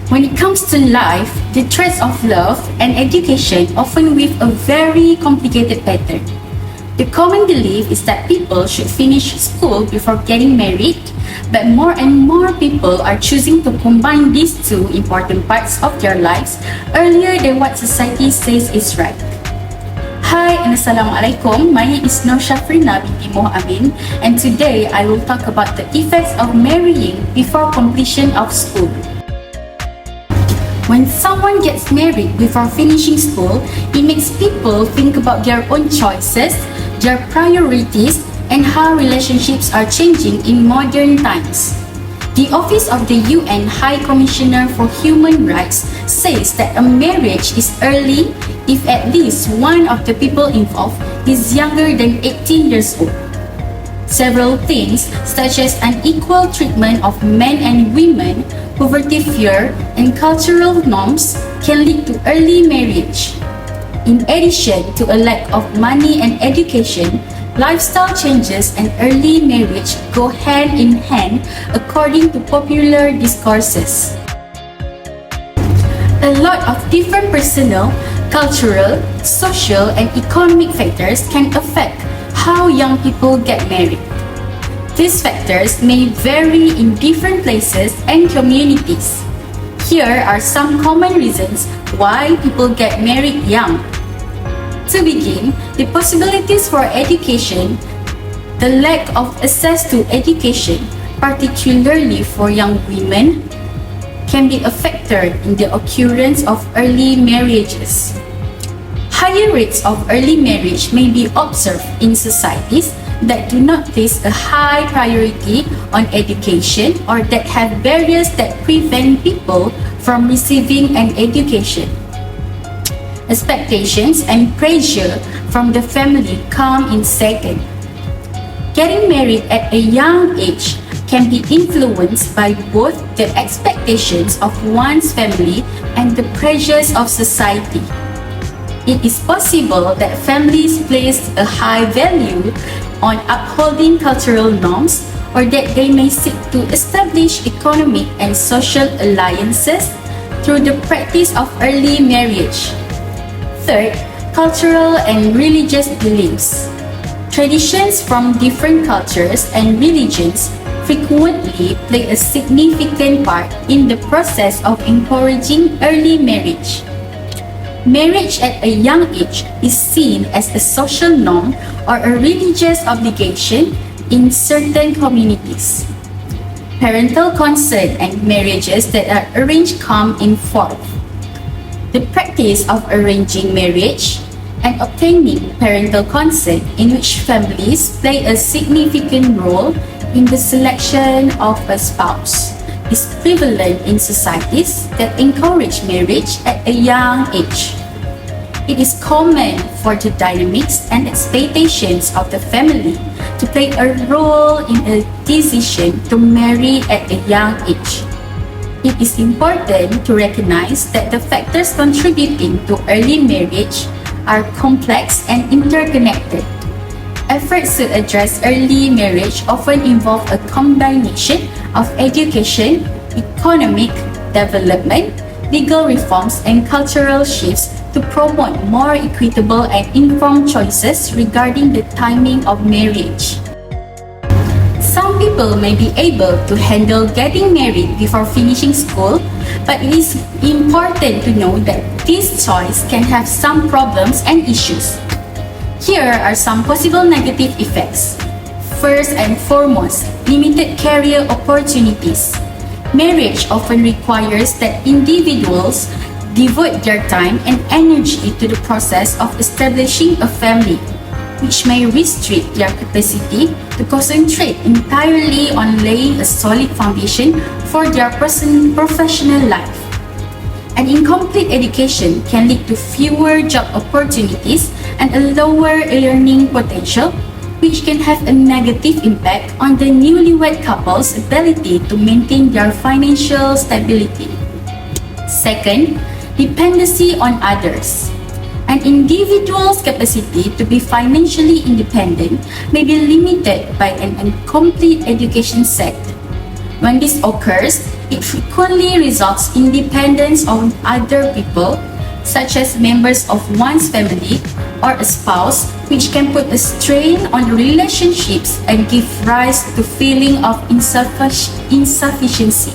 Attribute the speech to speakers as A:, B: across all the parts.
A: When it comes to life, the threads of love and education often weave a very complicated pattern. The common belief is that people should finish school before getting married, but more and more people are choosing to combine these two important parts of their lives earlier than what society says is right. Hi and Assalamualaikum, my name is Nur Shafrina binti Amin, and today I will talk about the effects of marrying before completion of school. When someone gets married before finishing school, it makes people think about their own choices, their priorities, and how relationships are changing in modern times. The Office of the UN High Commissioner for Human Rights says that a marriage is early if at least one of the people involved is younger than 18 years old. Several things, such as unequal treatment of men and women, poverty fear, and cultural norms, can lead to early marriage. In addition to a lack of money and education, lifestyle changes and early marriage go hand in hand according to popular discourses. A lot of different personal, cultural, social, and economic factors can affect how young people get married. These factors may vary in different places and communities. Here are some common reasons why people get married young. To begin, the possibilities for education, the lack of access to education, particularly for young women, can be a factor in the occurrence of early marriages. Higher rates of early marriage may be observed in societies that do not place a high priority on education or that have barriers that prevent people from receiving an education. Expectations and pressure from the family come in second. Getting married at a young age can be influenced by both the expectations of one's family and the pressures of society. It is possible that families place a high value on upholding cultural norms or that they may seek to establish economic and social alliances through the practice of early marriage. Third, cultural and religious beliefs. Traditions from different cultures and religions frequently play a significant part in the process of encouraging early marriage. Marriage at a young age is seen as a social norm or a religious obligation in certain communities. Parental consent and marriages that are arranged come in fourth. The practice of arranging marriage and obtaining parental consent, in which families play a significant role in the selection of a spouse, is prevalent in societies that encourage marriage at a young age. It is common for the dynamics and expectations of the family to play a role in a decision to marry at a young age. It is important to recognize that the factors contributing to early marriage are complex and interconnected. Efforts to address early marriage often involve a combination of education, economic development, legal reforms, and cultural shifts to promote more equitable and informed choices regarding the timing of marriage. Some people may be able to handle getting married before finishing school, but it is important to know that this choice can have some problems and issues. Here are some possible negative effects. First and foremost, limited career opportunities. Marriage often requires that individuals devote their time and energy to the process of establishing a family, which may restrict their capacity to concentrate entirely on laying a solid foundation for their professional life. An incomplete education can lead to fewer job opportunities and a lower learning potential, which can have a negative impact on the newlywed couple's ability to maintain their financial stability. Second, dependency on others. An individual's capacity to be financially independent may be limited by an incomplete education set. When this occurs, It frequently results in dependence on other people, such as members of one's family or a spouse, which can put a strain on relationships and give rise to feeling of insufficiency.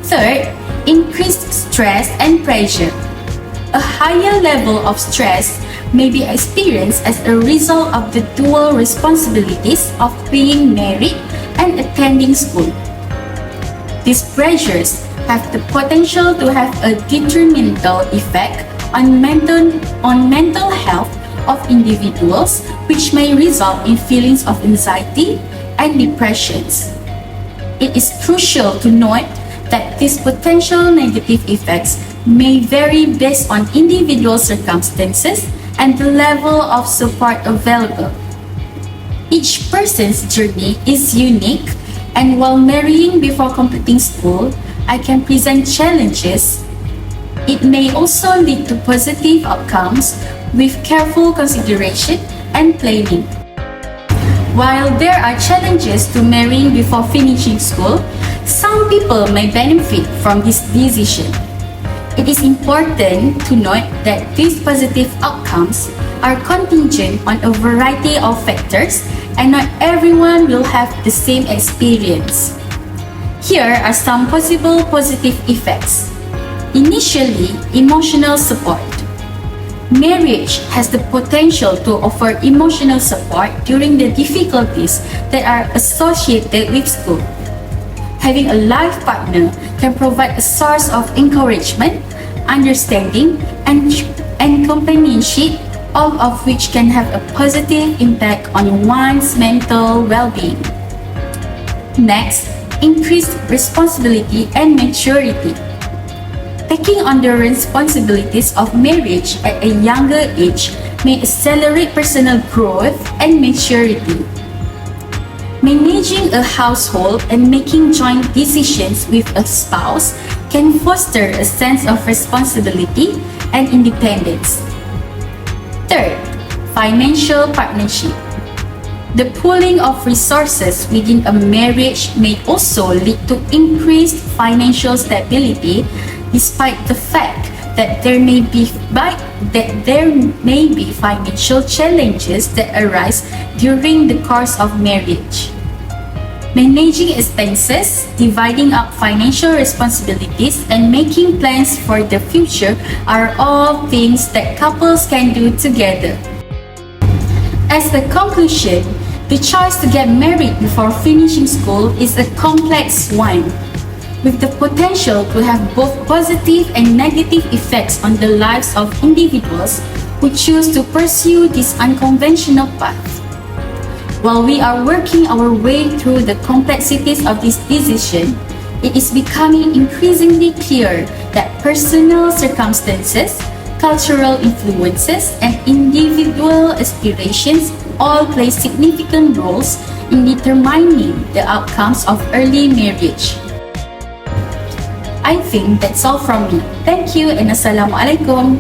A: Third, increased stress and pressure. A higher level of stress may be experienced as a result of the dual responsibilities of being married and attending school. These pressures have the potential to have a detrimental effect on mental health of individuals, which may result in feelings of anxiety and depressions. It is crucial to note that these potential negative effects may vary based on individual circumstances and the level of support available. Each person's journey is unique, and while marrying before completing school, I can present challenges. It may also lead to positive outcomes with careful consideration and planning. While there are challenges to marrying before finishing school, some people may benefit from this decision. It is important to note that these positive outcomes are contingent on a variety of factors, and not everyone will have the same experience. Here are some possible positive effects. Initially, emotional support. Marriage has the potential to offer emotional support during the difficulties that are associated with school. Having a life partner can provide a source of encouragement, understanding, and companionship, all of which can have a positive impact on one's mental well-being. Next, increased responsibility and maturity. Taking on the responsibilities of marriage at a younger age may accelerate personal growth and maturity. Managing a household and making joint decisions with a spouse can foster a sense of responsibility and independence. Third, financial partnership. The pooling of resources within a marriage may also lead to increased financial stability, despite the fact that there may be financial challenges that arise during the course of marriage. Managing expenses, dividing up financial responsibilities, and making plans for the future are all things that couples can do together. As a conclusion, the choice to get married before finishing school is a complex one, with the potential to have both positive and negative effects on the lives of individuals who choose to pursue this unconventional path. While we are working our way through the complexities of this decision, it is becoming increasingly clear that personal circumstances, cultural influences, and individual aspirations all play significant roles in determining the outcomes of early marriage. I think that's all from me. Thank you and Assalamualaikum.